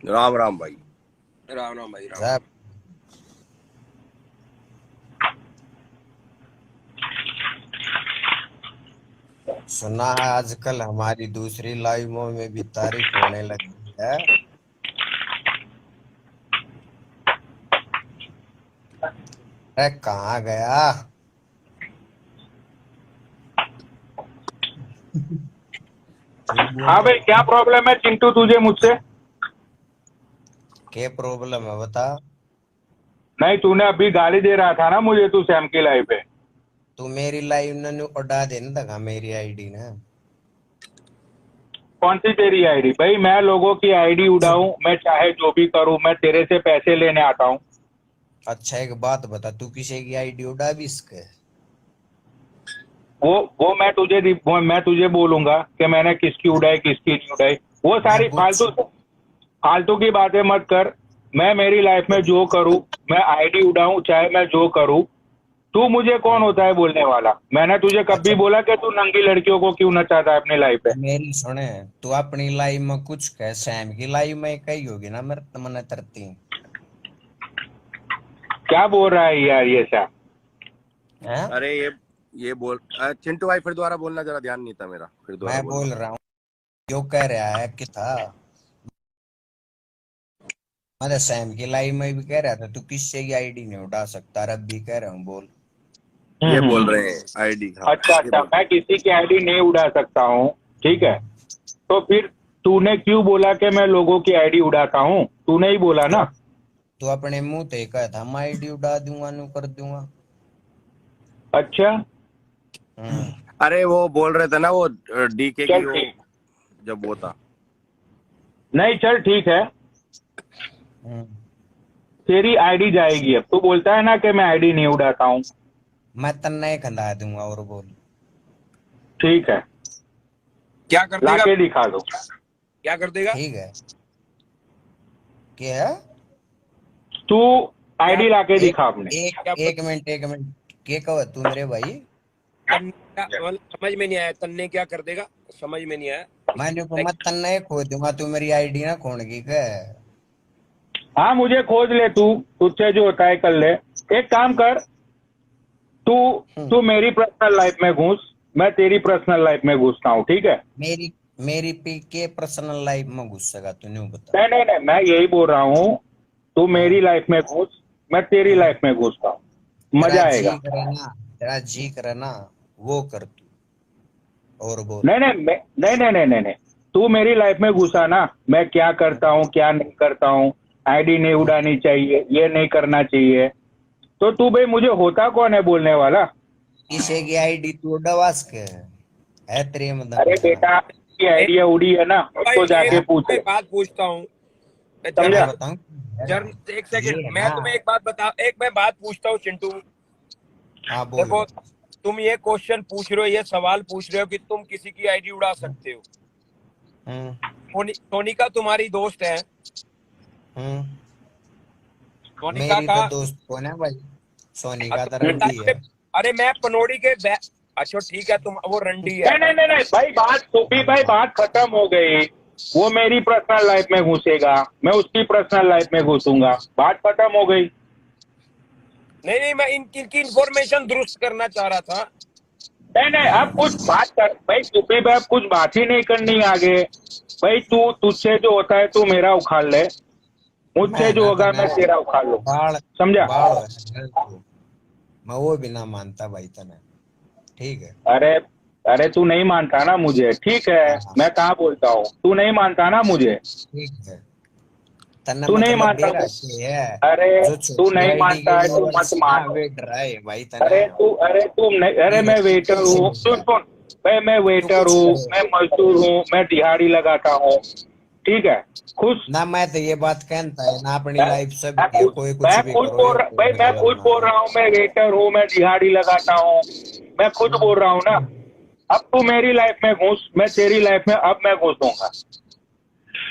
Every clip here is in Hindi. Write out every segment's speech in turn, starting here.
राम राम भाई। राम राम भाई राम। साहब सुना है आजकल हमारी दूसरी लाइवों में भी तारीफ होने लगी है। अरे कहाँ गया? झूठ बोल हाँ रहे भाई, क्या हो? प्रॉब्लम है चिंटू तुझे मुझसे? क्या प्रॉब्लम है बता। नहीं, तूने अभी गाली दे रहा था ना मुझे, तू सैम की लाइफ पे। तू मेरी लाइव ने उड़ा देने लगा मेरी आईडी ने। कौन सी तेरी आईडी? भाई मैं लोगों की आईडी उड़ाऊं, मैं चाहे जो भी करूं, मैं तेरे से पैसे लेने आता हूं। अच्छा एक बात बता, तू किसी की आईडी उड़ा भी इसके? वो मैं तुझे बोलूंगा कि मैंने किसकी उड़ाई किसकी नहीं उड़ाई। वो मैं सारी पूछ फालतू फालतू की बातें मत कर। मैं मेरी लाइफ में जो करूं, मैं आईडी उड़ाऊं चाहे मैं जो करूं, तू मुझे कौन होता है बोलने वाला? मैंने तुझे कभी अच्छा बोला कि तू नंगी लड़कियों को क्यों नचाता है अपनी लाइफ पे? मेरी सुने, तू अपनी लाइव में कुछ कह, सैम की लाइव में कही होगी ना मेरे मन तरती क्या बोल रहा है यार ये सब? है। अरे ये बोल चिंटू भाई, फिर दोबारा बोलना, जरा ध्यान नहीं था मेरा, फिर दोबारा मैं बोलना। बोल रहा हूँ जो कह रहा है कि था, मैं सैम की लाइव में भी कह रहा था तू किससे की आईडी नहीं उठा सकता, और अब भी कह रहा हूँ बोल। ये बोल रहे हैं आईडी, हाँ अच्छा ये अच्छा, बोल। मैं किसी की आईडी नहीं उड़ा सकता हूँ, ठीक है? तो फिर तूने क्यों बोला कि मैं लोगों की आईडी उड़ाता हूँ? तूने ही बोला तो ना। तू अपने मुंह ते कहा था मैं आईडी उड़ा दूंगा नु कर दूंगा। अच्छा, हम्म। अरे वो बोल रहे थे ना, वो डीके की चल वो ठीक। जब वो था। नहीं, चल ठीक है। हम्म। तेरी आईडी जाएगी। अब तू बोलता है ना कि मैं आईडी नहीं उड़ाता हूँ। मैं तन्ने खंदा दूंगा और बोल। ठीक है, क्या कर देगा? लाके दिखा दो। क्या कर देगा? ठीक है। क्या है? तू क्या आईडी लाके एक दिखा अपने। एक क्या बोल? एक मिनट एक मिनट। क्या कहो तू मेरे भाई? तन्ने मतलब समझ में नहीं आया, तन्ने क्या कर देगा? समझ में नहीं आया। मैंने को लाइक, मैं तन्ने खो दूंगा, तू मेरी आईडी ना खोन की के। हाँ, मुझे खोज ले तू, तुझसे जो होता है कर ले। एक काम कर, तू हम्म। तू मेरी पर्सनल लाइफ में घुस, मैं तेरी पर्सनल लाइफ में घुसता हूँ, ठीक है? मेरी मेरी पी के पर्सनल लाइफ में घुस सका तू नहीं बता। नहीं नहीं नहीं, मैं यही बोल रहा हूँ, तू मेरी हाँ। लाइफ में घुस, मैं तेरी हाँ। लाइफ में घुसता हूँ, तेरा मजा जी आएगा। करे ना, तेरा जी करे ना, वो कर तू और बोल। नहीं नहीं नहीं नहीं नहीं नहीं नहीं, तू मेरी लाइफ में घुसा ना, मैं क्या करता हूँ क्या नहीं करता हूँ, आईडी नहीं उड़ानी चाहिए, ये नहीं करना चाहिए, तो तू भाई मुझे होता कौन है बोलने वाला? किसी की आईडी तू डवास के है तेरे में दम अरे इतना? बेटा, की एक आइडिया उड़ी है ना, भाई उसको एक जाके मैं पूछ मैं ले। बात पूछता हूँ। समझा? मैं जर्न बताऊं जर्न एक सेकंड, ये मैं ना। तुम्हें एक बात बता, एक मैं बात पूछता हूँ चिंटू। हाँ बोल। देखो, तुम ये क्वेश्चन पूछ रहे हो, ये सवाल पूछ रहे हो कि तुम किसी की आईडी उड़ा सकते हो। हम्म। सोनिका तुम्हारी दोस्त है। हम्म। सोनिका मेरी का तो दोस्त कौन है भाई? सोनी का तो तो बता, रंडी है। अरे मैं पनोड़ी के अच्छा ठीक है, तुम वो रंडी है। नहीं नहीं नहीं नहीं भाई, बात सुबी भाई, बात खत्म हो गई। वो मेरी पर्सनल लाइफ में घुसेगा, मैं उसकी पर्सनल लाइफ में घुसूंगा, बात खत्म हो गई। नहीं नहीं, मैं इनकी इंफॉर्मेशन दुरुस्त करना चाह रहा था। नहीं नहीं, अब कुछ बात कर भाई सुबी भाई, अब कुछ बात ही नहीं करनी आगे। भाई तू, तुझसे जो होता है तू मेरा उखाड़ ले, मुझसे जो मैंने तो होगा ना मैं तेरा उखाड़ लूँ। बाल समझा? बाल हो तू, मैं वो भी ना मानता भाई तने। ठीक है। अरे, अरे तू नहीं मानता ना मुझे, ठीक है, हाँ हाँ, मैं कहाँ बोलता हूँ, तू नहीं मानता ना मुझे, ठीक है। तने तू नहीं मतलब मानता बेरा मुझे। के है अरे, जो तू छोटी नहीं आईडी के मानता है तो मत व्यूअर्स ना मान। वे डराए भाई तने। अरे तू नहीं, अरे ठीक है मैं तू वेटर कुछ हूँ, भी सुन कर, सुन भाई, मैं तू वेटर कुछ हूँ, करे मैं मजदूर हूँ, मैं दिहाड़ी लगाता हूँ, ठीक है? खुश। ना। मैं तो ये बात कहता है ना अपनी मैं लाइफ सब मैं की है, खुद कोई कुछ मैं भी खुद करो बोल ये रहा कोई भाई, मैं मतलब खुद ना बोल है। रहा हूँ, मैं वेटर हूँ, मैं दिहाड़ी लगाता हूँ, मैं खुद बोल रहा हूँ ना। अब तू मेरी लाइफ में घुस, मैं तेरी लाइफ में अब मैं घुसूंगा।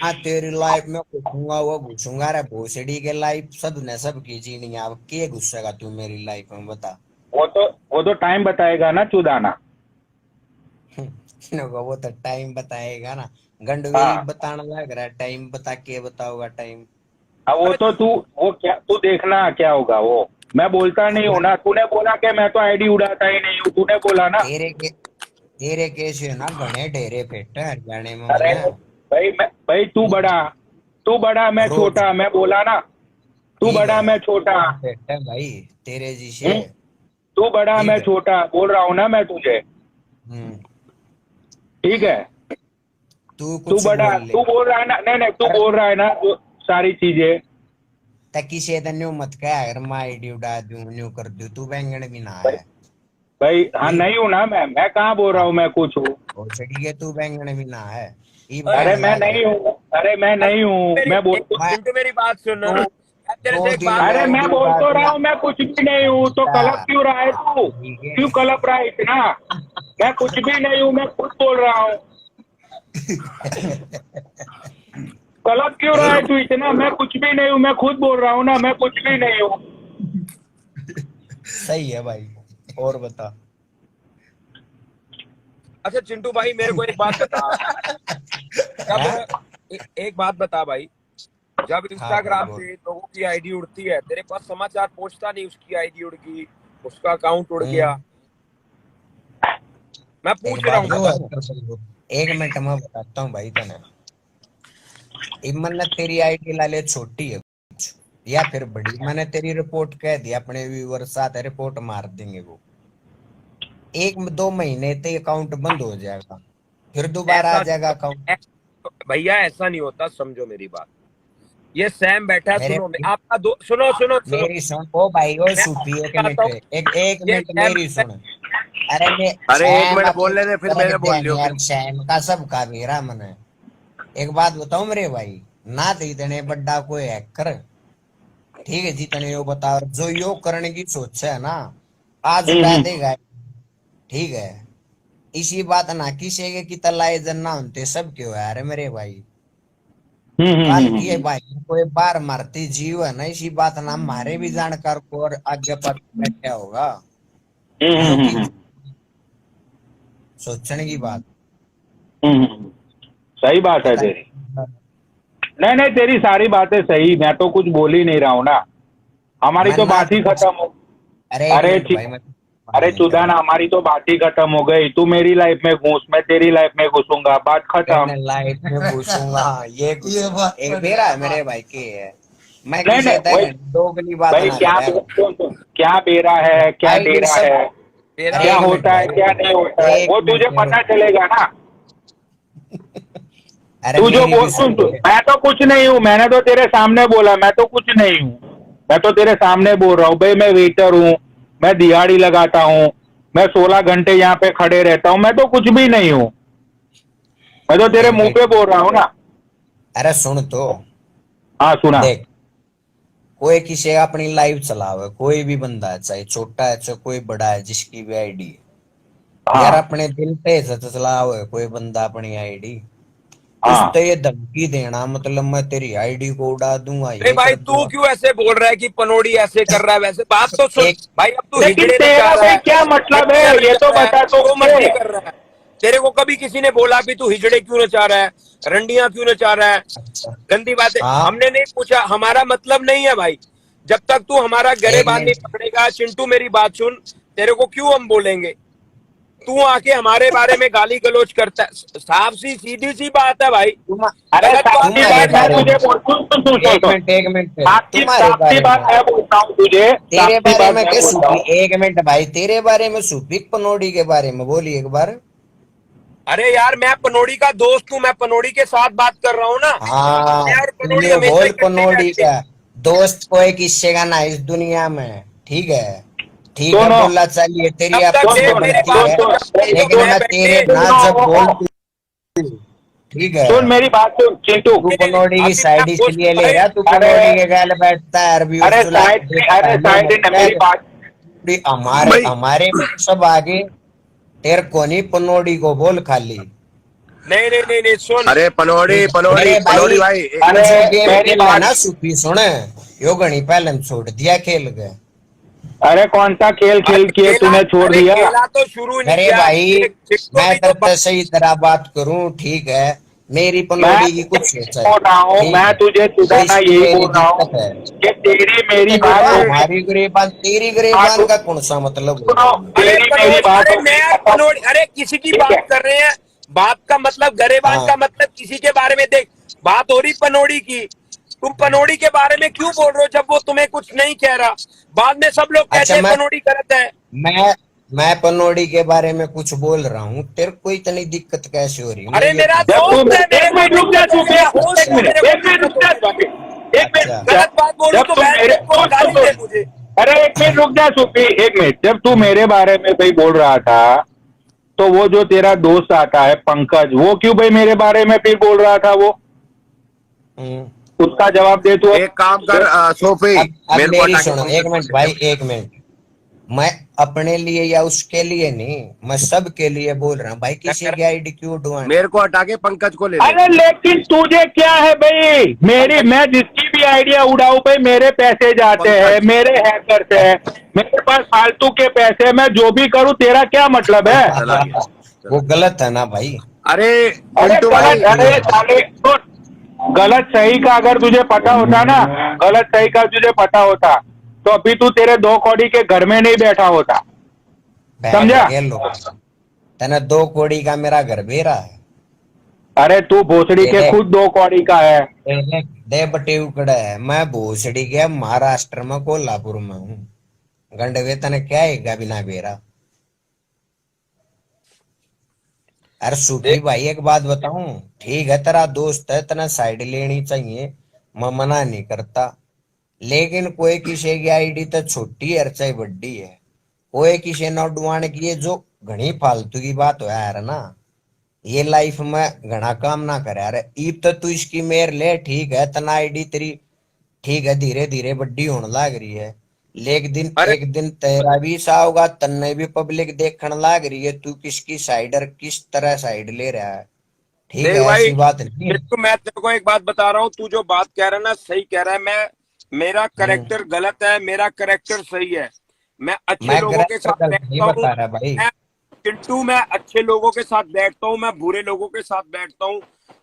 हाँ तेरी लाइफ में घुसूंगा वो घुसूंगा रे भोसड़ी के लाइफ सब ने सब की जीनी है, अब के घुसेगा तू मेरी लाइफ में बता। वो तो टाइम बताएगा ना चुदाना। वो तो टाइम बताएगा ना। गंडवे हाँ। बताने लग रहा है टाइम, बता के बताओगा टाइम। अब वो तो तू वो क्या तू देखना क्या होगा वो, मैं बोलता नहीं हूँ ना। तूने बोला कि मैं तो आईडी उड़ाता ही नहीं हूँ, तूने बोला ना। तेरे केस है ना, घने ढेरे फेट है हरियाणे में अरे मने। भाई तू बड़ा मैं रोज छोटा, मैं बोला ना। तू ठीक बड़ा है, मैं छोटा। फेट है भाई तेरे जी से। तू बड़ा ठीक मैं है। छोटा बोल रहा हूँ ना मैं तुझे। हम्म। ठीक है। तू तू कुछ बड़ा बोल ले। तू बोल रहा है ना, नहीं नहीं तू अरे बोल रहा है ना जो सारी चीजें। तकी से न्यू मत कह, अगर मैं आईडी उड़ा दूं न्यू कर दूं, तू बैंगन भी ना भाई है। भाई हाँ ठीक। नहीं हूँ ना मैं कहाँ बोल रहा हाँ, हूँ मैं कुछ हूँ। और सड़ी के तू बैंगन भी ना है। ई अरे अरे बताने मैं लग रहा नहीं हूँ, अरे मैं अरे नहीं हूँ, मेरी मैं बोल। मैं चिंटू मेरी बात सुन। दो यार तेरे से दो एक दिन बात में अरे पूछ। मैं आईडी बोल उड़ा तो रहा दिया। हूँ मैं कुछ भी नहीं हूँ, तो कलप क्यों रहा है तू? ठीक क्यों है। कलप रहा है इतना? मैं कुछ भी नहीं हूँ, मैं खुद बोल रहा हूँ। कलप क्यों रहा है एक तू इतना? मैं कुछ भी नहीं हूँ, मैं खुद बोल रहा हूँ ना, मैं कुछ भी नहीं हूँ। सही है भाई, और बता। अच्छा चिंटू भाई मेरे को एक बात बता। जब हैं? एक बात बता भाई, जब हाँ भाई इंस्टाग्राम बोल। पे लोगों की आईडी उड़ती है, तेरे पास समाचार पहुंचता नहीं उसकी आईडी उड़ गई, उसका अकाउंट उड़ गया? हम्म। मैं एक पूछ रहा बात हूँ, बता। बताऊं, एक मिनट में बताता हूँ भाई तने। इमन तेरी आईडी लाले छोटी है कुछ, या फिर बड़ी, मैंने तेरी रिपोर्ट कह दी, अपने व्यूवर साथ रिपोर्ट मार देंगे वो। 1-2 महीने ते अकाउंट बंद हो जाएगा, फिर दोबारा आ ऐसा जाएगा अकाउंट। भैया ऐसा नहीं होता, समझो मेरी बात। ये सैम बैठा है, मेरे सुनो आपका दो, सुनो सुनो सुनो। मेरी सुन ओ भाई, ओ मैं सूफी, एक आपको बताता मिनट, हूँ। एक ये मिनट सैम मेरी बैठा सुन। अरे मैं अरे एक सैम मिनट अपने बोलने दे, फिर रख मेरे दे बोल लियो फिर। यार, सैम का सबका मेरा मन है। एक बात बताऊं मेरे भाई, ना तो इतने बड़ा कोई हैकर, ठीक है जितने यो बता, जो यो करने की सोच है ना, आज उड़ा हम्म देगा। ठीक है, इसी बात ना किसी के की तलाई जन्ना होते सब क्यों है, अरे मेरे भाई। काल की है हम्म। भाई, कोई बार मारती जीव है ना, इसी बात ना हमारे भी जानकार को और आगे पर बैठा होगा। यो की हम्म। सोचने की बात। हम्म। सही बात है पता तेरी। नहीं। नहीं नहीं तेरी सारी बातें सही, मैं तो कुछ बोल ही नहीं रहा हूँ ना। हमारी मैं तो ना बात तो ही कुछ। खत्म हो। अरे एक अरे मिनट ठीक। भाई, मैं बात अरे नहीं कर चुदाना रहा। हमारी तो बात ही खत्म हो गई। तू मेरी लाइफ में घुस, मैं तेरी लाइफ में घुसूंगा, बात खत्म। मैंने लाइफ में घुसूंगा, ये बात ये मेरा है मेरे भाई की है। मैं नहीं किसी नहीं वही। दोगली बात भाई ना क्या करे। सुन सुन, क्या बेरा है क्या आईडी डेरा सब। है, तेरा अरे क्या एक मिनट होता है भाई, क्या नहीं होता है, एक वो तुझे मिनट पता रुक। चलेगा ना। अरे तू जो मेरी बोल भी सुन सुन सुन, ले। मैं तो कुछ नहीं हूँ, मैंने तो तेरे सामने बोला मैं तो कुछ नहीं हूँ। मैं तो तेरे सामने बोल रहा हूँ भाई, मैं वेटर हूँ, मैं दिहाड़ी लगाता हूँ, मैं 16 घंटे यहाँ पे खड़े रहता हूँ, मैं तो कुछ भी नहीं हूँ। मैं तो तेरे एक मुंह पे मिनट। बोल रहा हूँ ना। अरे सुन तो, हाँ सुना। देख, कोई किसी का अपनी लाइफ चलावे, कोई भी बंदा है, चाहे छोटा है चाहे कोई बड़ा है, जिसकी भी आईडी है यार, हाँ अपने दिल पे चलावे कोई बंदा अपनी आईडी, उस हाँ। तो ये धमकी देना मतलब मैं तेरी आईडी को उड़ा दूंगा, अरे ये भाई कर तू दूंगा। क्यों ऐसे बोल रहा है कि पनोड़ी ऐसे कर रहा है? वैसे बात तो सुन एक भाई, अब तू लेकिन हिजड़े नहीं जा तेरा रहा भाई है, क्या मतलब है, रंडियां ये नचा तो रहा है, बता तो जो मुझे। मर्जी कर रहा है। तेरे को कभी किसी ने बोला भी तू हिजड़े क्यों नचा रहा है, रंडियां क्यों नचा रहा है? अच्छा। गंदी बातें हाँ। हमने नहीं पूछा, हमारा मतलब नहीं है भाई। जब तक तू हमारा एक गरेबान नहीं मिनट। पकड़ेगा, चिंटू मेरी बात सुन, तेरे को क्यों हम बोलेंगे? तू आके हमारे बारे में गाली गलौज करता है, साफ सी सीधी सी बात है भाई। तुम अरे गलत बात साफ सी नहीं तुम्हारे बात मैं बारे करेगा। में, तुझे बोल सुन सुन सुन सुन सुन। एक मिनट तुम्हारे साफ सी बारे में, बात मैं बोलता हूँ तुझे, साफ तेरे सी बारे बात में मैं क्या बोलता सूफी, हूँ। एक मिनट भाई, तेरे बारे में सूफी पनोड़ी के बारे में बोली एक बार। अरे यार मैं पनोड़ी का दोस्त हूँ, मैं पनोड़ी के साथ बात कर रहा हूँ ना। हाँ, मैं और तू पनोड़ी ये हमेशा बोल इकट्ठे ही पनोड़ी रहते हैं। का दोस्त कोई किस्से का ना इस दुनिया में। ठीक है, ठीक है, सुनो बोला चलिए तेरी तब तक सुन आपस देख में सुन मेरी बनती बात सुन है, सुन, सुन जब तक सुन तुम लेकिन मैं मैं बैठे। तेरे ना जब बोल सुन तू, ठीक है, सुन मेरी बात सुन चिंटू। तू नहीं, पनोड़ी की अभी मैं साइड पूछता इसलिए ले भाई। रहा, तू अरे पनोड़ी के गाल बैठता है, अरबी उस अरे चुला साइड देखता अरे है, न्यू साइड मत ने मेरी कह। बात। हमारे भाई हमारे में सब आगे, तेरे को नहीं पनोड़ी को बोल खाली। नहीं नहीं नहीं नहीं, सुन। अरे ठीक पनौड़ी है पनौड़ी मेरे पनौड़ी भाई, भाई तू अरे जो गेम मेरी खेल रहा है बात। ना सूफी, सुन, यो घनी पहले छोड़ दिया खेल गए। अरे कौन सा खेल खेल अरे के खेला, तूने छोड़ अरे दिया? खेला तो शुरू नहीं अरे किया भाई, ये चिट्टो मैं भी तो तेरे से सही तरह बात करूं, ठीक है, मेरी पनौड़ी की कुछ सोच है, बोल रहा हूँ ठीक मैं है, तुझे तो सुधारना इसकी यही मेरी बोल रहा हूँ दिक्कत है। कि तेरी मेरी तो बात हो गई। हमारी गिरेबान तेरी गिरेबान का कौन सा मतलब हो सुनो, गया इसमें? अरे तेरी मेरी कलोज, बात अरे हो मैं गई। पनोड़ी, अरे किसी की ठीक बात है, कर रहे हैं। बात का मतलब गरेबान हाँ का मतलब किसी के बारे में, देख बात हो रही पनोड़ी की। तुम पनोड़ी के बारे में क्यों बोल रहे हो जब वो तुम्हें कुछ नहीं कह रहा? बाद में सब लोग कहते अच्छा, हैं पनोड़ी गलत है। मैं पनौड़ी के बारे में कुछ बोल रहा हूँ, तेरे को इतनी दिक्कत कैसे हो रही है अरे मुझे मेरा पूछ। जब तू दोस्त है, मेरे एक को मिनट रुक जा दिक्कत तू, हो रही है, होश एक तो मिनट मेरे को एक मिनट दिक्कत रुक जा होगी तू, भाई। एक अच्छा मिनट। गलत बात बोलूं जब तो तू बैठ मेरे के को गाली दे मुझे। अरे एक मिनट रुक जा सुपी, एक मिनट। जब तू मेरे बारे में भाई बोल रहा था, तो वो जो तेरा दोस्त आता है पंकज, वो क्यों भाई मेरे बारे में फिर बोल रहा था? वो हम्म। उसका जवाब दे तू एक काम कर अब। सोफी, अब मेरे को मेरी हटा के सुनो, एक पंकज को मिनट ले ले भाई, भाई। एक मिनट। मैं अपने लिए या उसके लिए नहीं, मैं सबके लिए बोल रहा हूँ भाई, किसी की आईडी क्यों ढूंढ। मेरे को हटा के पंकज को ले ले। अरे लेकिन तुझे क्या है भाई? मेरी पंकज, मैं जिसकी भी आइडिया उड़ाऊं भाई, मेरे पैसे जाते हैं, पंकज मेरे हैकर्स है, मेरे पास फालतू के पैसे, मैं जो भी करूं तेरा क्या मतलब है? चला गया, वो चला गया। गलत है ना भाई। अरे अरे चिंटू गलत, भाई, अरे साले सुन, गलत सही का अगर तुझे पता होता ना, गलत सही का तुझे पता होता, तो अभी तू तेरे 2 कौड़ी के घर में नहीं बैठा होता। बैठ समझा? के लो, तने 2 कौड़ी का मेरा घर बेरा है। अरे तू भोसड़ी ये के देख, खुद 2 कौड़ी का है। ये देख, दे बटे उकड़ा है, मैं भोसड़ी के महाराष्ट्र में कोल्हापुर में हूँ। गंडवे तने क्या है बिना बेरा। अरे सूफी देख भाई, एक बात बताऊं, ठीक है तेरा दोस्त है, तना साइड लेनी चाहिए, मैं मना नहीं करता। लेकिन कोई किसी की आईडी तो छोटी है चाहे बड़ी है, कोई किसी ने डुआने की, ये जो घनी फालतू की बात हो यार ना, ये लाइफ में घना काम ना करे यार। ईब तो तू इसकी मेर ले, ठीक है तना आईडी तेरी, ठीक है धीरे धीरे बड्डी होने लग रही है, लेकिन अरे एक दिन तेरा भी सा होगा, तन्ने भी पब्लिक देखने लग रही है, तू किसकी साइडर किस तरह साइड ले रहा है। ठीक देख है, भाई, ऐसी बात नहीं है। देखो मैं तेरे को एक बात बता रहा हूँ, तू जो बात कह रहा है ना सही कह रहा है। मेरा हम्म। करेक्टर गलत है, मेरा करेक्टर सही है। मैं अच्छे मैं लोगों के करेक्टर साथ गलत नहीं बैठता हूँ। बता रहा भाई। मैं चिंटू, मैं अच्छे लोगों के साथ बैठता हूँ, मैं बुरे लोगों के साथ बैठता हूँ।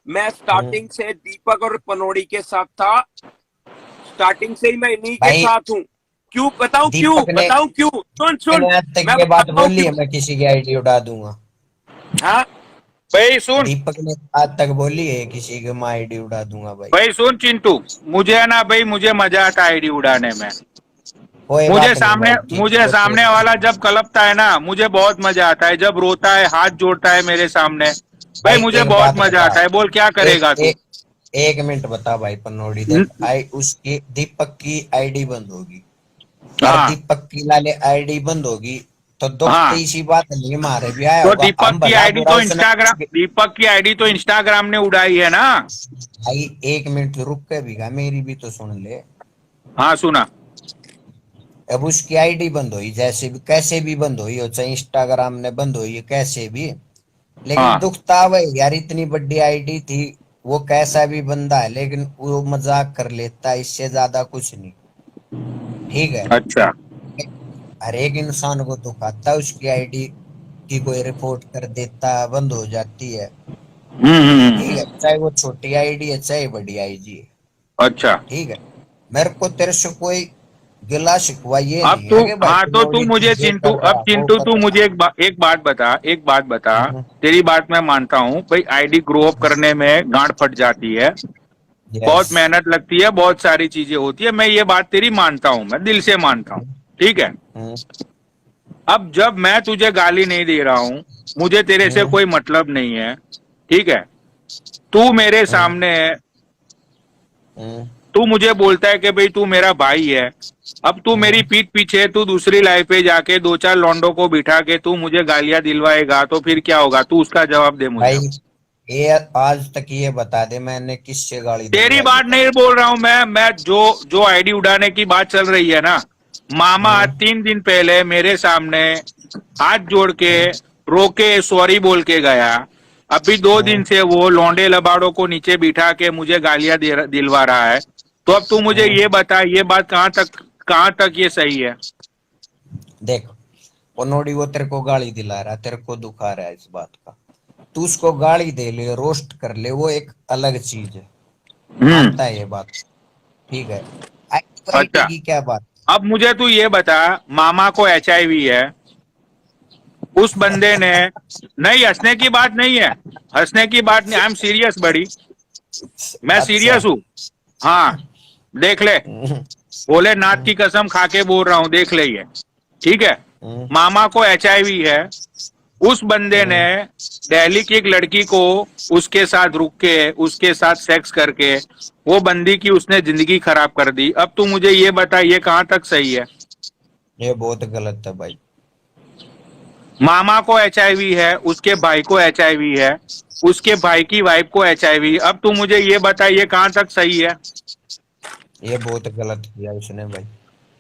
मैं हम्म। स्टार्टिंग से दीपक और पनोड़ी के साथ था, स्टार्टिंग से ही मैं इन्हीं के भाई साथ हूँ। क्यों बताऊं, क्यों दीपक ने बताऊं, क्यों? सुन सुन, आज तक मैं ये बात बताता हूँ बोली है, क्यों। मैं किसी की आईडी उड़ा दूंगा? हाँ भाई सुन, दीपक ने आज तक बोली है किसी की मैं आईडी उड़ा दूंगा भाई? भाई सुन चिंटू, मुझे है ना भाई, मुझे मजा आता है आईडी उड़ाने में। कोई मुझे बात नहीं सामने भाई, ठीक मुझे है सामने वाला जब कलपता है ना, मुझे बहुत मजा आता है। जब रोता है, हाथ जोड़ता है मेरे सामने, भाई भाई मुझे एक बहुत बात मजा बता, आता है। बोल क्या एक करेगा तू? एक एक मिनट बता भाई पनौड़ी, देख आई उसकी दीपक की आईडी बंद होगी, और हाँ दीपक की लाले आईडी बंद होगी, तो दुख तो हाँ, इसी बात नहीं मारे भी आया तो होगा, दीपक हम की भला आईडी बुरा तो उसने। इंस्टाग्राम दीपक की आईडी तो इंस्टाग्राम ने उड़ाई है ना। भाई एक मिनट रुक के भी गा, मेरी भी तो सुन ले। हाँ सुना। अब उसकी आईडी बंद हुई, जैसे भी कैसे भी बंद हुई हो, चाहे इंस्टाग्राम ने बंद हुई है कैसे भी, लेकिन हाँ दुख था भाई यार, इतनी बड़ी आईडी थी। वो कैसा भी बंदा है, लेकिन वो मजाक कर लेता है, इससे ज्यादा कुछ नहीं। ठीक है, अच्छा। हर एक इंसान को दुख आता है, उसकी आईडी की कोई रिपोर्ट कर देता है, बंद हो जाती है। ठीक है, हम्म। चाहे वो छोटी आईडी है चाहे बड़ी आईडी है। अच्छा। ठीक है, मेरे को तेरे से कोई गिला शिकवा ये अब नहीं तू, है कि भाई हाँ तो तू पिनौड़ी तू मुझे ये चिंटू, कर अब रहा वो चिंटू तू कर मुझे रहा। एक बात बता, एक बात बता। हम्म। तेरी बात मैं मानता हूँ भाई, आईडी ग्रो अप करने में गांड फट जाती है, यस। बहुत मेहनत लगती है, बहुत सारी चीजें होती है। मैं ये बात तेरी मानता हूँ, मैं दिल से मानता हूँ। ठीक है। हम्म। अब जब मैं तुझे गाली नहीं दे रहा हूँ, मुझे तेरे से हम्म। कोई मतलब नहीं है। ठीक है। तू मेरे हम्म। सामने है, हम्म। तू मुझे बोलता है कि भाई तू मेरा भाई है। अब तू मेरी हम्म। पीठ पीछे तू दूसरी लाइफ पे जाके 2-4 लौंडों को बिठा के तू मुझे गालियां दिलवाएगा, तो फिर क्या होगा? तू उसका जवाब दे मुझे। भाई ये आज तक ये बता दे, मैंने किससे गाली तेरी दिलवाई है बात नहीं पहले? बोल रहा हूं मैं जो जो आईडी उड़ाने की बात चल रही है ना, मामा आज हम्म। 3 दिन पहले मेरे सामने हाथ जोड़ के रो के सॉरी बोल के गया। अभी 2 दिन हम्म। से वो लौंडे लबाड़ों को नीचे बिठा के मुझे गालियां दिलवा रहा है। तो अब तू मुझे हम्म। ये बता, ये बात कहाँ तक ये सही है? देख, पनौड़ी वो तेरे को गाली दिला रहा है, तेरे को दुखा रहा है इस बात का, तू उसको गाली दे ले, रोस्ट कर ले, वो एक अलग चीज है, मानता है ये बात, ठीक है। आईडी अच्छा, की क्या बात? अब मुझे तू ये बता, मामा को HIV है, उस बंदे ने, नहीं हंसने की बात नहीं है, हंसने की बात नहीं, आई एम सीरियस बड़ी, मैं अच्छा। सीरियस हूँ। हाँ, देख ले, भोलेनाथ की कसम खा के बोल रहा हूँ, देख ले ये, ठीक है। मामा को HIV है, उस बंदे ने दिल्ली की एक लड़की को उसके साथ रुक के, उसके साथ सेक्स करके, वो बंदी की उसने जिंदगी खराब कर दी। अब तू मुझे ये बता, ये कहाँ तक सही है? ये बहुत गलत है भाई। मामा को HIV है, उसके भाई को HIV है, उसके भाई की वाइफ को HIV। अब तू मुझे ये बता, ये कहाँ तक सही है? ये बहुत गलत किया उसने भाई।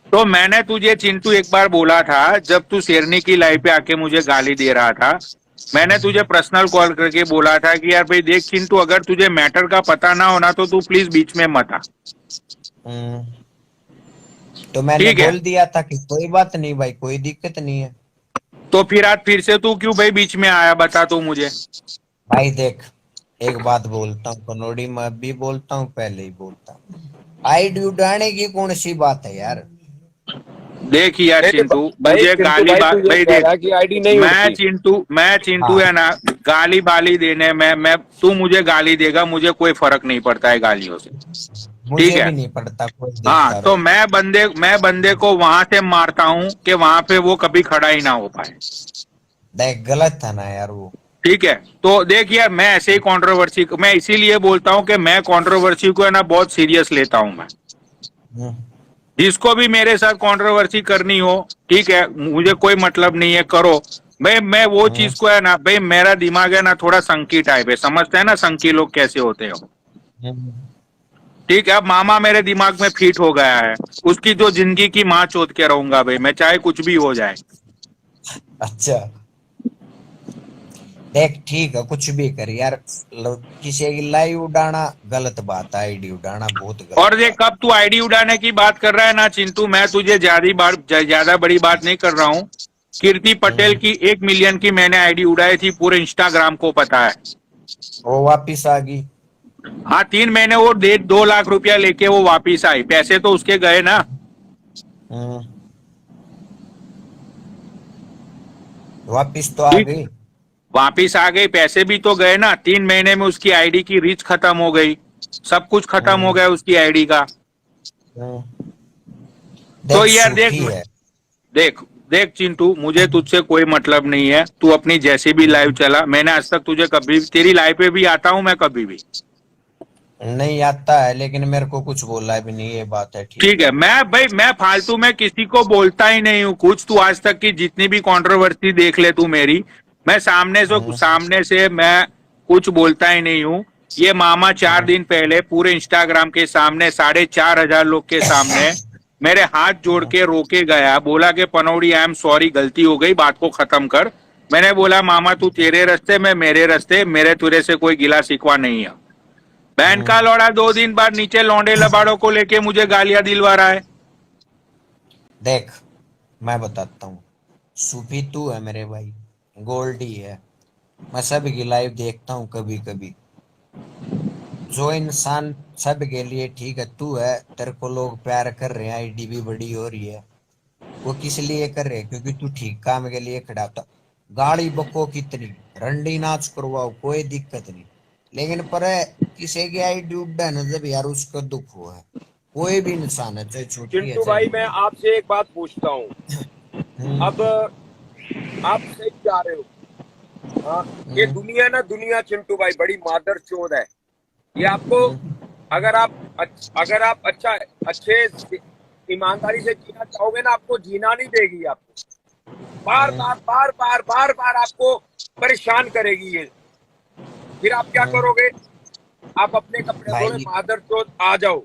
तो मैंने तुझे चिंटू एक बार बोला था, जब तू शेरनी की लाइव पे आके मुझे गाली दे रहा था, मैंने तुझे पर्सनल कॉल करके बोला था कि यार भाई देख चिंटू, अगर तुझे मैटर का पता ना होना तो तू प्लीज बीच में मत आ। तो मैंने ठीक है। बोल दिया था कि कोई बात नहीं भाई, कोई दिक्कत नहीं है। तो फिर आज फिर से तू क्यों भाई बीच में आया, बता तू मुझे। भाई देख, एक बात बोलता हूँ, कनौड़ी में भी बोलता हूँ, पहले ही बोलता हूँ, आईडी उड़ाने की कौन सी बात है यार? देख यार चिंटू, भाई मुझे चिंटू गाली भाई तू ये भाई कह देख, रहा कि आईडी नहीं मैं चिंटू हाँ। है ना, गाली बाली देने में, मैं तू मुझे गाली देगा, मुझे कोई फर्क नहीं पड़ता है गालियों से, मुझे ठीक है। भी नहीं पड़ता, कोई हाँ, देखता तो रहे। मैं बंदे को वहां से मारता हूँ कि वहां पे वो कभी खड़ा ही ना हो पाए। देख गलत था ना यार वो। ठीक है, तो देख यार, मैं ऐसे ही कंट्रोवर्सी, मैं इसीलिए बोलता हूँ कि मैं कंट्रोवर्सी को है ना बहुत सीरियस लेता हूँ मैं। हम्म, जिसको भी मेरे साथ कंट्रोवर्सी करनी हो, ठीक है, मुझे कोई मतलब नहीं है, करो। मैं वो चीज को है ना भाई, मेरा दिमाग है ना थोड़ा संकी टाइप है, समझते हैं ना संकी लोग कैसे होते हो, हम्म। ठीक है। अब मामा मेरे दिमाग में फिट हो गया है, उसकी जो जिंदगी की माँ चोद के रहूंगा भाई मैं, चाहे कुछ भी हो जाए। अच्छा देख, ठीक है, कुछ भी कर यार, किसी की लाइव उड़ाना गलत बात है, आईडी उड़ाना बहुत गलत और देख, बात है। कब तू आईडी उड़ाने की बात कर रहा है ना चिंटू, मैं तुझे ज्यादा बड़ी बात नहीं कर रहा हूँ। कीर्ति पटेल की 1 मिलियन की मैंने आईडी उड़ाई थी, पूरे इंस्टाग्राम को पता है। वो वापिस आ गई। हाँ, 3 महीने वो 2 लाख रुपया लेके वो वापिस आई, पैसे तो उसके गए ना। वापिस तो आ ठीक, गई। वापिस आ गई, पैसे भी तो गए ना। 3 महीने में उसकी आईडी की रीच खत्म हो गई, सब कुछ खत्म हो गया उसकी आईडी का। तो देख यार देख, सूखी है। देख देख चिंटू, मुझे तुझसे कोई मतलब नहीं है, तू अपनी जैसे भी लाइव चला। मैंने आज तक तुझे कभी, तेरी लाइव पे भी आता हूँ मैं कभी भी, नहीं आता है, लेकिन मेरे को कुछ बोला भी नहीं, ये बात है, ठीक ठीक है। मैं फालतू में किसी को बोलता ही नहीं हूँ कुछ। तू आज तक की जितनी भी कंट्रोवर्सी देख ले तू मेरी, मैं सामने से मैं कुछ बोलता ही नहीं हूँ। ये मामा 4 दिन पहले पूरे इंस्टाग्राम के सामने 4,500 लोग के सामने मेरे हाथ जोड़ के रोके गया, बोला कि पनौड़ी आई एम सॉरी, गलती हो गई, बात को खत्म कर। मैंने बोला मामा तू तेरे रास्ते, मैं मेरे रास्ते, मेरे तुरे से कोई गिला शिकवा नहीं है। बहन का लौड़ा 2 दिन बाद नीचे लौंडे लबाड़ों को लेके मुझे गालियां दिलवा रहा है। देख मैं बताता हूँ, सूफी तू है मेरे भाई, गोल्डी है, मैं सब की लाइव देखता हूँ कभी कभी। जो इंसान सब के लिए ठीक है, तू है, तेरे को लोग प्यार कर रहे हैं, आईडी भी बड़ी हो रही है, वो किस लिए कर रहे हैं? क्योंकि तू ठीक काम के लिए खड़ा था। गाड़ी बको कितनी, रंडी नाच करवाओ, कोई दिक्कत नहीं, लेकिन पर किसी की आईडी उड्डा न जब यार उसका दुख हुआ है। कोई भी इंसान है, चाहे छोटी है चिंटू चाहे भाई मैं बड़ी। आपसे एक बात पूछता हूँ, अब आप सही जा रहे हो। हाँ, ये दुनिया ना दुनिया चिंटू भाई बड़ी मादर चोद है। ये आपको अगर आप अच्छे ईमानदारी से जीना चाहोगे ना, आपको जीना नहीं देगी, आपको बार बार आपको परेशान करेगी ये। फिर आप क्या करोगे? आप अपने कपड़े धोए, मादर चोद आ जाओ।